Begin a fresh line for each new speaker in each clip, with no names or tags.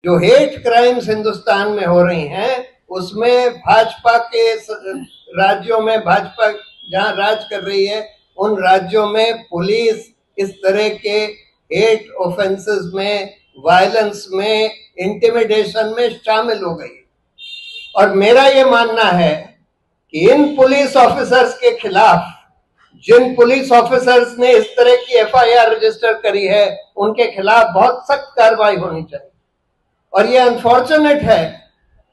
जो hate crimes Hindustan में हो रही हैं उसमें भाजपा के राज्यों में, भाजपा जहां राज कर रही है उन राज्यों में पुलिस इस तरह के हेट ऑफेंसेस में, वायलेंस में, इंटिमिडेशन में शामिल हो गई। और मेरा ये मानना है कि इन पुलिस ऑफिसर्स के खिलाफ, जिन पुलिस ऑफिसर्स ने इस तरह की एफआईआर रजिस्टर करी है, उनके खिलाफ बहुत सख्त कार्रवाई होनी चाहिए। और ये अनफॉर्चुनेट है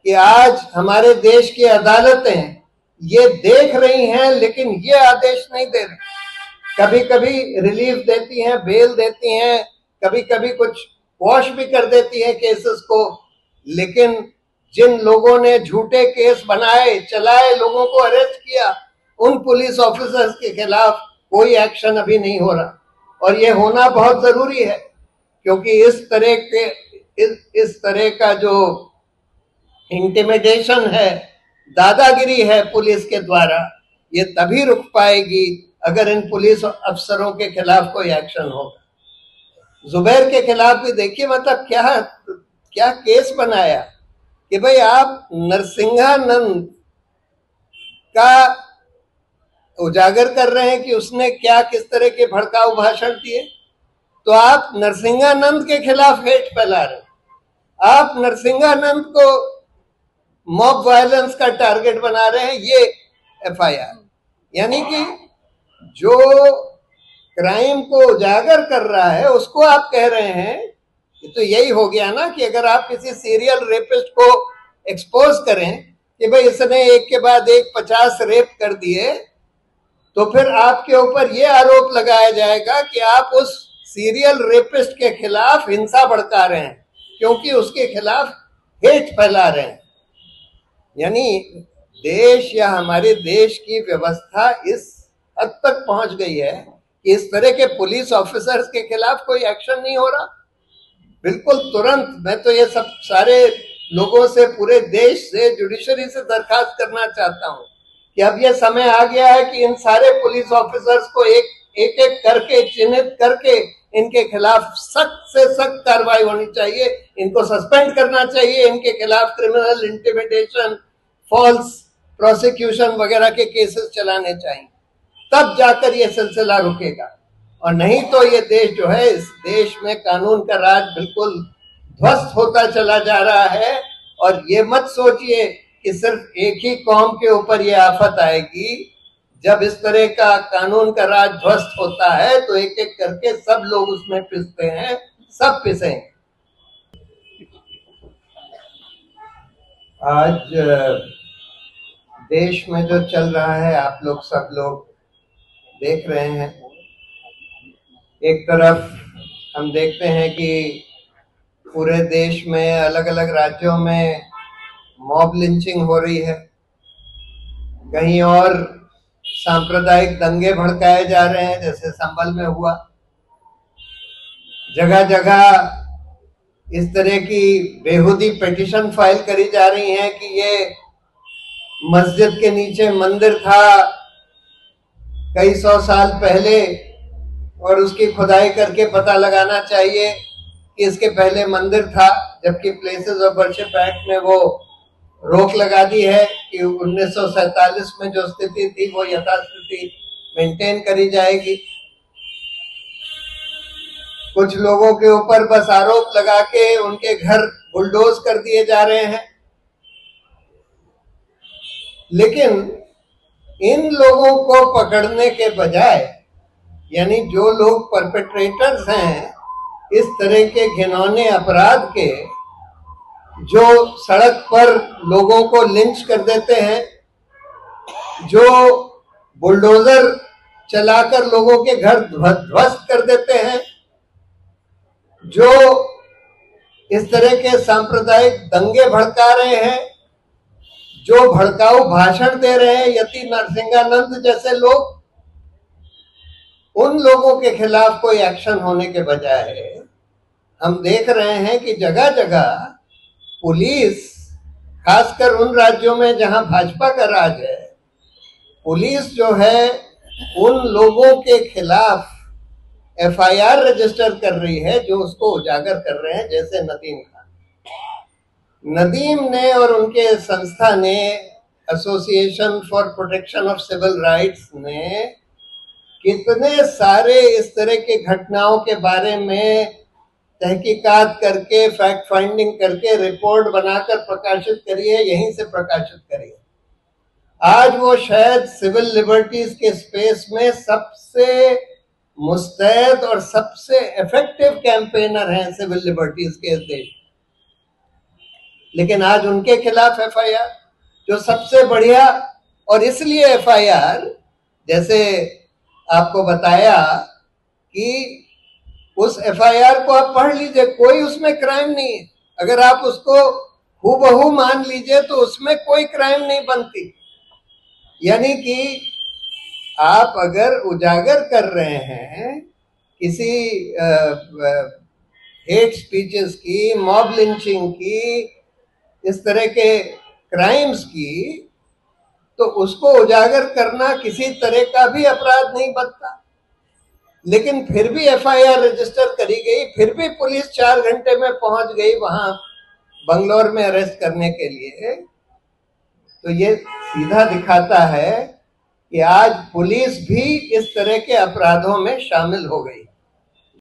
कि आज हमारे देश की अदालतें ये देख रही हैं लेकिन ये आदेश नहीं दे रही। कभी कभी रिलीफ देती हैं, बेल देती हैं, कभी कभी कुछ वॉश भी कर देती हैं केसेस को, लेकिन जिन लोगों ने झूठे केस बनाए, चलाए, लोगों को अरेस्ट किया, उन पुलिस ऑफिसर्स के खिलाफ कोई एक्शन अभी नहीं हो रहा। और ये होना बहुत जरूरी है, क्योंकि इस तरह का जो इंटिमिडेशन है, दादागिरी है पुलिस के द्वारा, ये तभी रुक पाएगी अगर इन पुलिस अफसरों के खिलाफ कोई एक्शन होगा। जुबैर के खिलाफ भी देखिए, मतलब क्या केस बनाया कि भाई आप नरसिंहानंद का उजागर कर रहे हैं कि उसने क्या किस तरह के भड़काऊ भाषण दिए, तो आप नरसिंहानंद के खिलाफ हेट फैला रहे हैं। आप नरसिंहानंद को मॉब वायलेंस का टारगेट बना रहे हैं, ये एफआईआर। यानी कि जो क्राइम को उजागर कर रहा है उसको आप कह रहे हैं। तो यही हो गया ना कि अगर आप किसी सीरियल रेपिस्ट को एक्सपोज करें कि भाई इसने एक के बाद एक 50 रेप कर दिए, तो फिर आपके ऊपर ये आरोप लगाया जाएगा कि आप उस सीरियल रेपिस्ट के खिलाफ हिंसा भड़का रहे हैं, क्योंकि उसके खिलाफ हेट फैला रहे हैं। यानी देश या हमारे देश की व्यवस्था इस हद तक पहुंच गई है कि इस तरह के पुलिस ऑफिसर्स के खिलाफ कोई एक्शन नहीं हो रहा। बिल्कुल तुरंत मैं तो ये सब सारे लोगों से, पूरे देश से, जुडिशरी से दरखास्त करना चाहता हूं कि अब ये समय आ गया है कि इन सारे पुलिस ऑफिसर्स को एक एक करके चिन्हित करके इनके खिलाफ सख्त से सख्त कार्रवाई होनी चाहिए। इनको सस्पेंड करना चाहिए, इनके खिलाफ क्रिमिनल इंटिमिडेशन, फॉल्स प्रोसिक्यूशन वगैरह के केसेस चलाने चाहिए, तब जाकर ये सिलसिला रुकेगा। और नहीं तो ये देश जो है, इस देश में कानून का राज बिल्कुल ध्वस्त होता चला जा रहा है। और ये मत सोचिए कि सिर्फ एक ही कौम के ऊपर ये आफत आएगी। जब इस तरह का कानून का राज ध्वस्त होता है तो एक एक करके सब लोग उसमें पिसते हैं, सब पिसेंगे। आज देश में जो चल रहा है आप लोग सब लोग देख रहे हैं। एक तरफ हम देखते हैं कि पूरे देश में अलग अलग राज्यों में मॉब लिंचिंग हो रही है, कहीं और सांप्रदायिक दंगे भड़काए जा रहे हैं, जैसे संभल में हुआ। जगह जगह इस तरह की बेहुदी पिटीशन फाइल करी जा रही हैं कि ये मस्जिद के नीचे मंदिर था कई 100 साल पहले और उसकी खुदाई करके पता लगाना चाहिए कि इसके पहले मंदिर था, जबकि प्लेसेस ऑफ वर्शिप एक्ट में वो रोक लगा दी है कि 1947 में जो स्थिति थी वो यथास्थिति मेंटेन करी जाएगी। कुछ लोगों के ऊपर बस आरोप लगा के उनके घर बुलडोज कर दिए जा रहे हैं। लेकिन इन लोगों को पकड़ने के बजाय, यानी जो लोग परपेट्रेटर्स हैं इस तरह के घिनौने अपराध के, जो सड़क पर लोगों को लिंच कर देते हैं, जो बुलडोजर चलाकर लोगों के घर ध्वस्त कर देते हैं, जो इस तरह के सांप्रदायिक दंगे भड़का रहे हैं, जो भड़काऊ भाषण दे रहे हैं यति नरसिंहानंद जैसे लोग, उन लोगों के खिलाफ कोई एक्शन होने के बजाय हम देख रहे हैं कि जगह जगह पुलिस, खासकर उन राज्यों में जहां भाजपा का राज है, पुलिस जो है उन लोगों के खिलाफ एफआईआर रजिस्टर कर रही है जो उसको उजागर कर रहे हैं, जैसे नदीम खान। नदीम ने और उनके संस्था ने, association for protection of civil rights ने, कितने सारे इस तरह की घटनाओं के बारे में तहकीकात करके, फैक्ट फाइंडिंग करके रिपोर्ट बनाकर प्रकाशित करी है, यहीं से प्रकाशित करी है। आज वो शायद सिविल लिबर्टीज के स्पेस में सबसे मुस्तैद और सबसे इफेक्टिव कैंपेनर हैं सिविल लिबर्टीज के इस देश। लेकिन आज उनके खिलाफ एफआईआर, जो सबसे बढ़िया, और इसलिए एफआईआर, जैसे आपको बताया कि उस एफआईआर को आप पढ़ लीजिए, कोई उसमें क्राइम नहीं है। अगर आप उसको हूबहू मान लीजिए तो उसमें कोई क्राइम नहीं बनती। यानी कि आप अगर उजागर कर रहे हैं किसी हेट स्पीचेस की, मॉब लिंचिंग की, इस तरह के क्राइम्स की, तो उसको उजागर करना किसी तरह का भी अपराध नहीं बनता। लेकिन फिर भी एफआईआर रजिस्टर करी गई, फिर भी पुलिस 4 घंटे में पहुंच गई वहां बंगलौर में अरेस्ट करने के लिए। तो ये सीधा दिखाता है कि आज पुलिस भी इस तरह के अपराधों में शामिल हो गई।